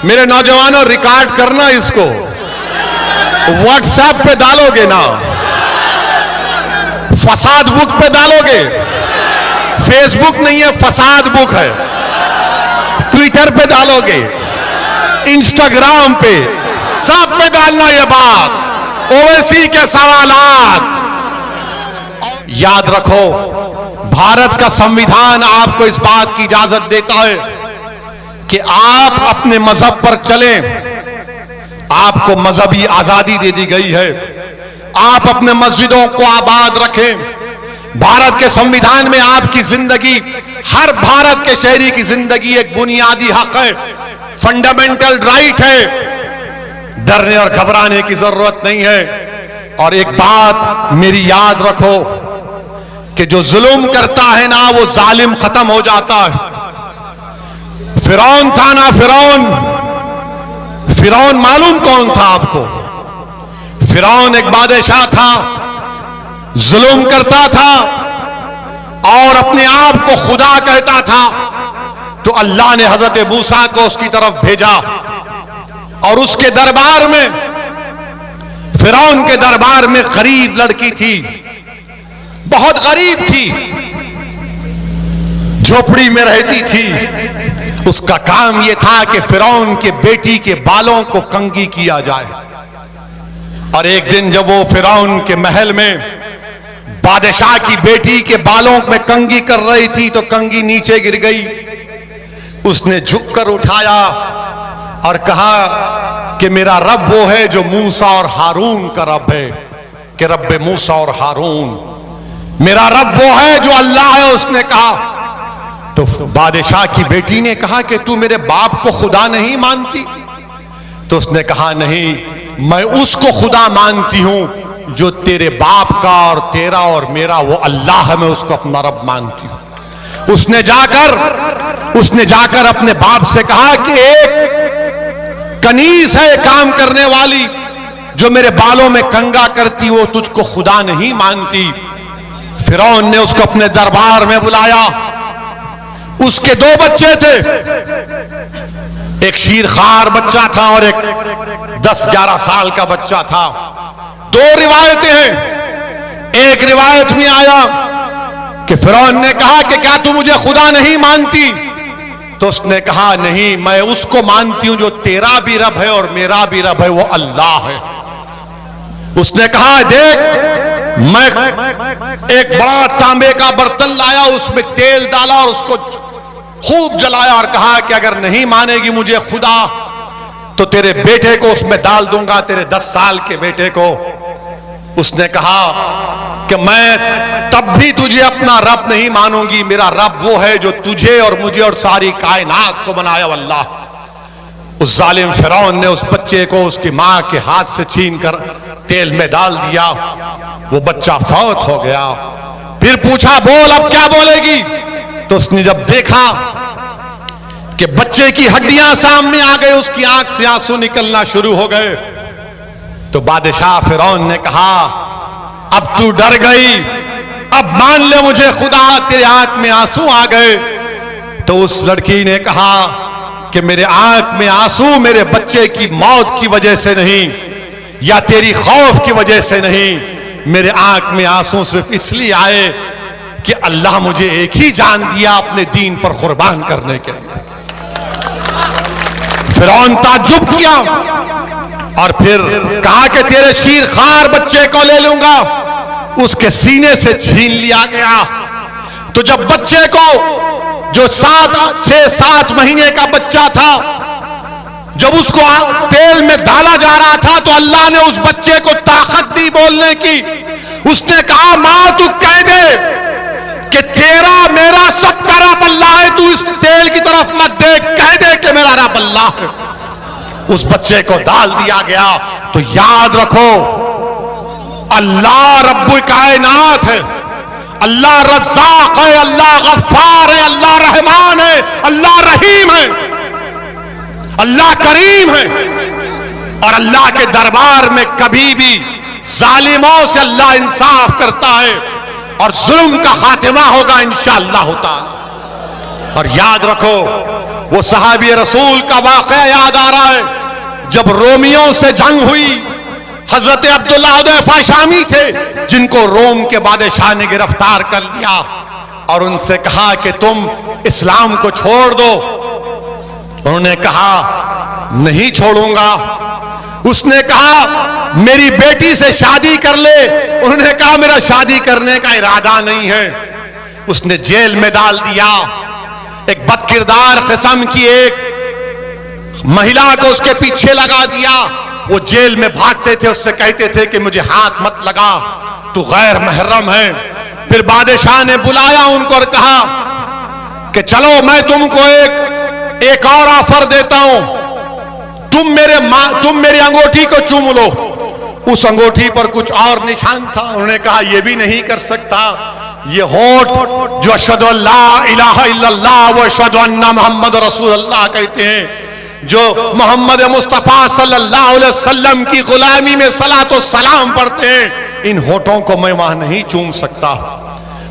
میرے نوجوانوں ریکارڈ کرنا اس کو، واٹس ایپ پہ ڈالو گے نا، فساد بک پہ ڈالو گے، فیس بک نہیں ہے فساد بک ہے، ٹویٹر پہ ڈالو گے، انسٹاگرام پہ، سب پہ ڈالنا یہ بات، اویسی کے سوالات۔ یاد رکھو بھارت کا سنویدھان آپ کو اس بات کی اجازت دیتا ہے کہ آپ اپنے مذہب پر چلیں، آپ کو مذہبی آزادی دے دی گئی ہے، آپ اپنے مسجدوں کو آباد رکھیں۔ بھارت کے سنویدھان میں آپ کی زندگی، ہر بھارت کے شہری کی زندگی ایک بنیادی حق ہے، فنڈامنٹل رائٹ ہے، ڈرنے اور گھبرانے کی ضرورت نہیں ہے۔ اور ایک بات میری یاد رکھو کہ جو ظلم کرتا ہے نا وہ ظالم ختم ہو جاتا ہے۔ فرعون تھا نا، فرعون معلوم کون تھا آپ کو؟ فرعون ایک بادشاہ تھا، ظلم کرتا تھا اور اپنے آپ کو خدا کہتا تھا، تو اللہ نے حضرت موسیٰ کو اس کی طرف بھیجا اور اس کے دربار میں، فرعون کے دربار میں غریب لڑکی تھی، بہت غریب تھی، جھوپڑی میں رہتی تھی۔ اس کا کام یہ تھا کہ فرعون کے بیٹی کے بالوں کو کنگھی کیا جائے۔ اور ایک دن جب وہ فرعون کے محل میں بادشاہ کی بیٹی کے بالوں میں کنگھی کر رہی تھی تو کنگھی نیچے گر گئی۔ اس نے جھک کر اٹھایا اور کہا کہ میرا رب وہ ہے جو موسیٰ اور ہارون کا رب ہے، کہ رب موسیٰ اور ہارون، میرا رب وہ ہے جو اللہ ہے۔ اس نے کہا تو بادشاہ کی بیٹی نے کہا کہ تو میرے باپ کو خدا نہیں مانتی؟ تو اس نے کہا نہیں، میں اس کو خدا مانتی ہوں جو تیرے باپ کا اور تیرا اور میرا وہ اللہ ہے، میں اس کو اپنا رب مانتی ہوں۔ اس نے جا کر اپنے باپ سے کہا کہ ایک کنیز ہے کام کرنے والی جو میرے بالوں میں کنگا کرتی، وہ تجھ کو خدا نہیں مانتی۔ فرعون نے اس کو اپنے دربار میں بلایا۔ اس کے 2 بچے تھے، ایک شیرخوار بچہ تھا اور ایک 10-11 سال کا بچہ تھا۔ 2 روایتیں ہیں۔ ایک روایت میں آیا کہ فرعون نے کہا کہ کیا تو مجھے خدا نہیں مانتی؟ تو اس نے کہا نہیں، میں اس کو مانتی ہوں جو تیرا بھی رب ہے اور میرا بھی رب ہے، وہ اللہ ہے۔ اس نے کہا دیکھ، میں ایک بڑا تانبے کا برتن لایا، اس میں تیل ڈالا اور اس کو خوب جلایا اور کہا کہ اگر نہیں مانے گی مجھے خدا تو تیرے بیٹے کو اس میں ڈال دوں گا، تیرے 10 سال کے بیٹے کو۔ اس نے کہا کہ میں تب بھی تجھے اپنا رب نہیں مانوں گی، میرا رب وہ ہے جو تجھے اور مجھے اور ساری کائنات کو بنایا اللہ۔ اس ظالم فرعون نے اس بچے کو اس کی ماں کے ہاتھ سے چھین کر تیل میں ڈال دیا، وہ بچہ فوت ہو گیا۔ پھر پوچھا بول اب کیا بولے گی؟ تو اس نے جب دیکھا کہ بچے کی ہڈیاں سامنے آ گئے، اس کی آنکھ سے آنسو نکلنا شروع ہو گئے، تو بادشاہ فرعون نے کہا اب تو ڈر گئی، اب مان لے مجھے خدا، تیرے آنکھ میں آنسو آ گئے۔ تو اس لڑکی نے کہا کہ میرے آنکھ میں آنسو میرے بچے کی موت کی وجہ سے نہیں یا تیری خوف کی وجہ سے نہیں، میرے آنکھ میں آنسو صرف اس لیے آئے کہ اللہ مجھے ایک ہی جان دیا اپنے دین پر قربان کرنے کے لیے۔ فرعون تعجب کیا اور پھر کہا کہ تیرے شیرخوار بچے کو لے لوں گا۔ اس کے سینے سے چھین لیا گیا۔ تو جب بچے کو، جو 6-7 مہینے کا بچہ تھا، جب اس کو تیل میں ڈالا جا رہا تھا تو اللہ نے اس بچے کو طاقت دی بولنے کی۔ اس نے کہا ماں تو کہہ دے کہ تیرا میرا سب کا رب اللہ ہے، تو اس تیل کی طرف مت دیکھ، کہہ دے کہ میرا رب اللہ ہے۔ اس بچے کو ڈال دیا گیا۔ تو یاد رکھو اللہ رب کائنات ہے، اللہ رزاق ہے، اللہ غفار ہے، اللہ رحمان ہے، اللہ رحیم ہے، اللہ کریم ہے، اور اللہ کے دربار میں کبھی بھی ظالموں سے اللہ انصاف کرتا ہے اور ظلم کا خاتمہ ہوگا انشاءاللہ تعالی۔ اور یاد رکھو وہ صحابی رسول کا واقعہ یاد آ رہا ہے، جب رومیوں سے جنگ ہوئی، حضرت عبداللہ حذیفہ شامی تھے جن کو روم کے بادشاہ نے گرفتار کر لیا اور ان سے کہا کہ تم اسلام کو چھوڑ دو۔ انہوں نے کہا نہیں چھوڑوں گا۔ اس نے کہا میری بیٹی سے شادی کر لے۔ انہوں نے کہا میرا شادی کرنے کا ارادہ نہیں ہے۔ اس نے جیل میں ڈال دیا۔ ایک بد کردار قسم کی ایک مہیلا کو اس کے پیچھے لگا دیا۔ وہ جیل میں بھاگتے تھے، اس سے کہتے تھے کہ مجھے ہاتھ مت لگا، تو غیر محرم ہے۔ پھر بادشاہ نے بلایا ان کو اور کہا کہ چلو میں تم کو ایک اور آفر دیتا ہوں، تم میری انگوٹھی کو چوم لو۔ اس انگوٹھی پر کچھ اور نشان تھا۔ انہوں نے کہا یہ بھی نہیں کر سکتا، یہ ہونٹ جو اشہد ان لا الہ الا اللہ و اشہد ان محمد رسول اللہ کہتے ہیں، جو محمد مصطفیٰ صلی اللہ علیہ وسلم کی غلامی میں صلاۃ و سلام پڑھتے ہیں، ان ہونٹوں کو میں وہاں نہیں چوم سکتا۔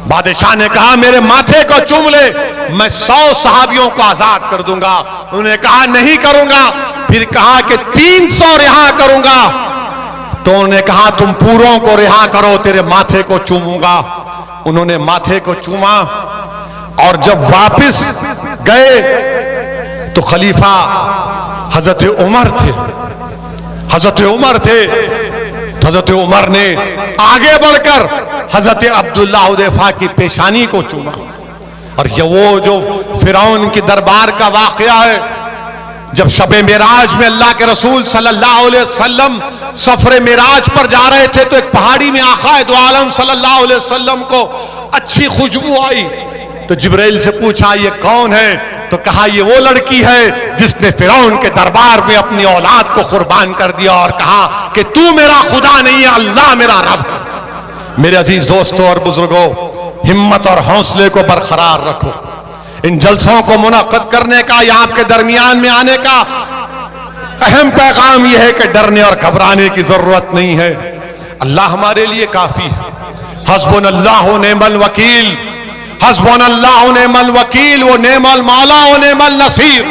بادشاہ نے کہا میرے ماتھے کو چوم لے، میں 100 صحابیوں کو آزاد کر دوں گا۔ انہوں نے کہا نہیں کروں گا۔ پھر کہا کہ 300 رہا کروں گا۔ تو انہوں نے کہا تم پوروں کو رہا کرو، تیرے ماتھے کو چوموں گا۔ انہوں نے ماتھے کو چوما اور جب واپس گئے تو خلیفہ حضرت عمر تھے۔ حضرت عمر نے آگے بڑھ کر حضرت عبداللہ حذیفہ کی پیشانی کو چوما۔ اور یہ وہ جو فرعون کی دربار کا واقعہ ہے، جب شب معراج میں اللہ کے رسول صلی اللہ علیہ وسلم سفر معراج پر جا رہے تھے تو ایک پہاڑی میں آقا دو عالم صلی اللہ علیہ وسلم کو اچھی خوشبو آئی۔ تو جبرائیل سے پوچھا یہ کون ہے؟ تو کہا یہ وہ لڑکی ہے جس نے فرعون کے دربار میں اپنی اولاد کو قربان کر دیا اور کہا کہ تو میرا خدا نہیں ہے، اللہ میرا رب ہے۔ میرے عزیز دوستوں اور بزرگوں، ہمت اور حوصلے کو برقرار رکھو۔ ان جلسوں کو منعقد کرنے کا یا آپ کے درمیان میں آنے کا اہم پیغام یہ ہے کہ ڈرنے اور گھبرانے کی ضرورت نہیں ہے۔ اللہ ہمارے لیے کافی ہے۔ حسبنا اللہ و نعم الوکیل، حسبنا اللہ و نعم الوکیل و نعم المولا و نعم النصیر۔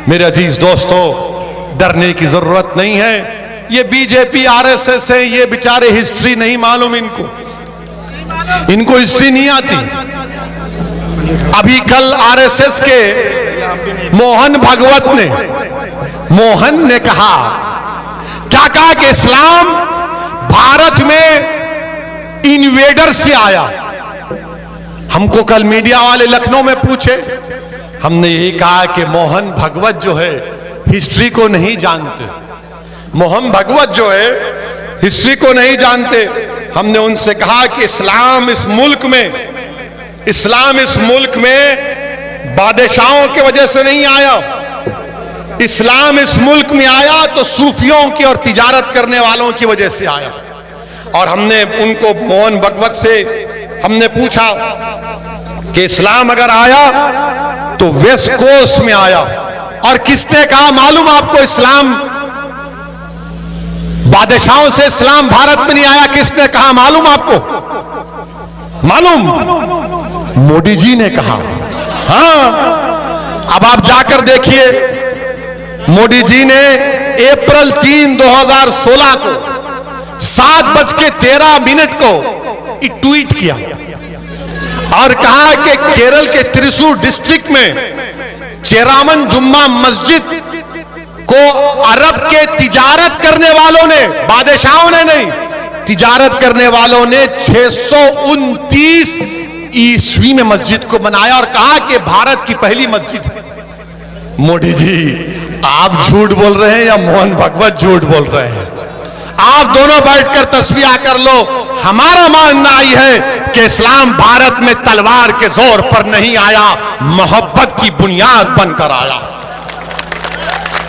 میرے عزیز دوستو، ڈرنے کی ضرورت نہیں ہے۔ یہ B J P R S S ہے، یہ بیچارے ہسٹری نہیں معلوم ان کو ہسٹری نہیں آتی۔ ابھی کل آر ایس ایس کے موہن بھگوت نے کہا کہ اسلام بھارت میں انویڈر سے آیا۔ ہم کو کل میڈیا والے لکھنؤ میں پوچھے، ہم نے یہی کہا کہ موہن بھگوت جو ہے ہسٹری کو نہیں جانتے۔ موہن بھگوت جو ہے ہسٹری کو نہیں جانتے۔ ہم نے ان سے کہا کہ اسلام اس ملک میں بادشاہوں کی وجہ سے نہیں آیا۔ اسلام اس ملک میں آیا تو صوفیوں کی اور تجارت کرنے والوں کی وجہ سے آیا۔ اور ہم نے ان کو موہن بھگوت سے ہم نے پوچھا کہ اسلام اگر آیا تو ویسٹ کوسٹ میں آیا، اور کس نے کہا معلوم آپ کو؟ اسلام بادشاہوں سے اسلام بھارت میں نہیں آیا، کس نے کہا معلوم آپ کو؟ معلوم؟ مودی جی نے کہا۔ ہاں، اب آپ جا کر دیکھیے، مودی جی نے اپریل 3 2016 کو 7:13 کو ایک ٹویٹ کیا اور کہا کہ کیرل کے تریسور ڈسٹرکٹ میں چیرامن جمعہ مسجد کو عرب کے تجارت کرنے والوں نے، بادشاہوں نے نہیں، تجارت کرنے والوں نے 629 عیسوی میں مسجد کو بنایا اور کہا کہ بھارت کی پہلی مسجد ہے۔ مودی جی آپ جھوٹ بول رہے ہیں یا موہن بھگوت جھوٹ بول رہے ہیں؟ آپ دونوں بیٹھ کر تصفیہ کر لو۔ ہمارا ماننا یہ ہے کہ اسلام بھارت میں تلوار کے زور پر نہیں آیا، محبت کی بنیاد بن کر آیا۔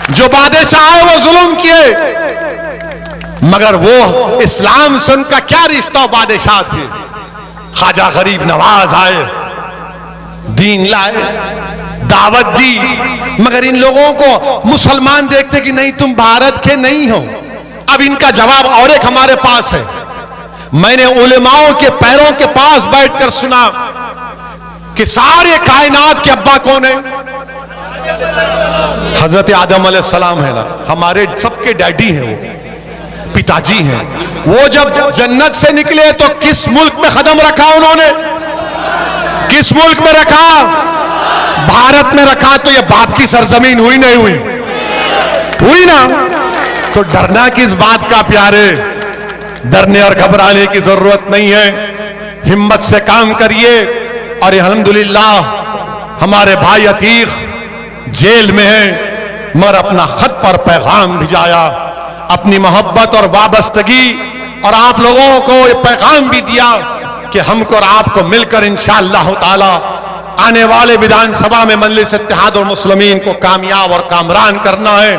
جو بادشاہ آئے وہ ظلم کیے، مگر وہ اسلام سے ان کا کیا رشتہ؟ بادشاہ تھے۔ خواجہ غریب نواز آئے، دین لائے، دعوت دی، مگر ان لوگوں کو مسلمان دیکھتے کہ نہیں تم بھارت کے نہیں ہو۔ اب ان کا جواب اور ایک ہمارے پاس ہے۔ میں نے علماؤں کے پیروں کے پاس بیٹھ کر سنا کہ سارے کائنات کے ابا کون ہے؟ حضرت آدم علیہ السلام ہے نا، ہمارے سب کے ڈیڈی ہیں، وہ پتا جی ہیں. وہ جب جنت سے نکلے تو کس ملک میں قدم رکھا انہوں نے؟ کس ملک میں رکھا؟ بھارت میں رکھا. تو یہ باپ کی سرزمین ہوئی نہیں ہوئی؟ ہوئی نا. تو ڈرنا کس بات کا پیارے؟ ڈرنے اور گھبرانے کی ضرورت نہیں ہے. ہمت سے کام کریے. اور الحمدللہ ہمارے بھائی عتیق جیل میں ہیں، مگر اپنا خط پر پیغام بھیجایا، اپنی محبت اور وابستگی، اور آپ لوگوں کو یہ پیغام بھی دیا کہ ہم کو اور آپ کو مل کر انشاءاللہ تعالی آنے والے ویدھان سبھا میں مجلس اتحاد المسلمین کو کامیاب اور کامران کرنا ہے.